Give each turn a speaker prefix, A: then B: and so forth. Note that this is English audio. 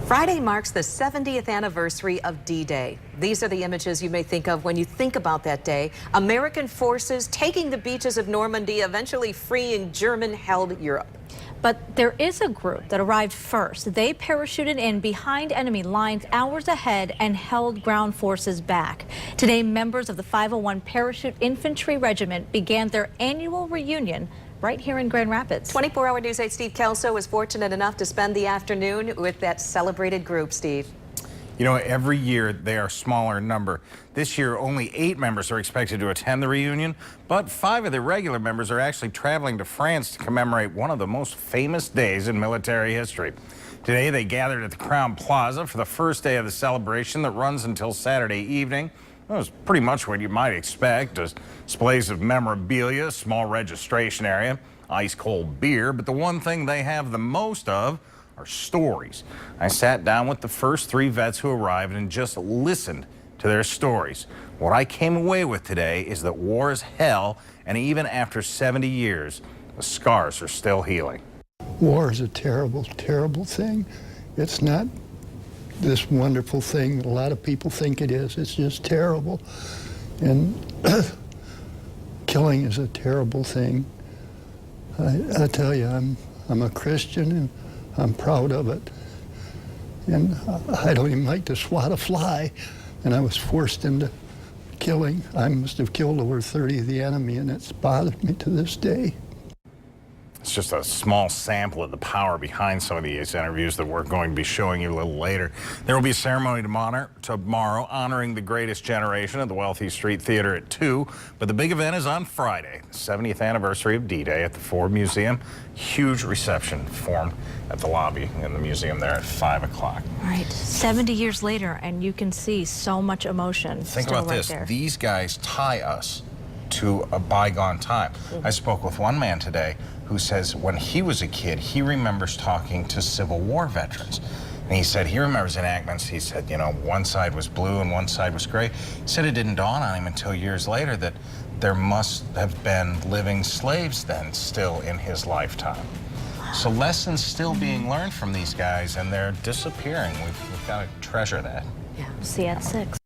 A: Friday marks the 70th anniversary of D-Day. These are the images you may think of when you think about that day. American forces taking the beaches of Normandy, eventually freeing German-held Europe.
B: But there is a group that arrived first. They parachuted in behind enemy lines hours ahead and held ground forces back. Today, members of the 501 Parachute Infantry Regiment began their annual reunion right here in Grand Rapids.
A: 24-hour News 8 Steve Kelso was fortunate enough to spend the afternoon with that celebrated group, Steve.
C: You know, every year they are smaller in number. This year, only 8 members are expected to attend the reunion, but 5 of the regular members are actually traveling to France to commemorate one of the most famous days in military history. Today, they gathered at the Crown Plaza for the first day of the celebration that runs until Saturday evening. It was pretty much what you might expect. Displays of memorabilia, small registration area, ice-cold beer, but the one thing they have the most of are stories. I sat down with the first 3 vets who arrived and just listened to their stories. What I came away with today is that war is hell, and even after 70 years, the scars are still healing.
D: War is a terrible, terrible thing. It's not this wonderful thing that a lot of people think it is. It's just terrible. And killing is a terrible thing. I tell you, I'm a Christian and I'm proud of it. And I don't even like to swat a fly, and I was forced into killing. I must have killed over 30 of the enemy, and it's bothered me to this day.
C: It's just a small sample of the power behind some of these interviews that we're going to be showing you a little later. There will be a ceremony tomorrow honoring the greatest generation at the Wealthy Street Theater at 2. But the big event is on Friday, the 70th anniversary of D-Day at the Ford Museum. Huge reception formed at the lobby in the museum there at 5 o'clock.
B: Right, 70 years later, and you can see so much emotion.
C: Think
B: still
C: about
B: right
C: this.
B: there.
C: These guys tie us to a bygone time. I spoke with one man today who says when he was a kid, he remembers talking to Civil War veterans. And he said he remembers enactments. He said, you know, one side was blue and one side was gray. He said it didn't dawn on him until years later that there must have been living slaves then still in his lifetime. So lessons still being learned from these guys, and they're disappearing. We've got to treasure that.
B: Yeah, we'll see you at 6.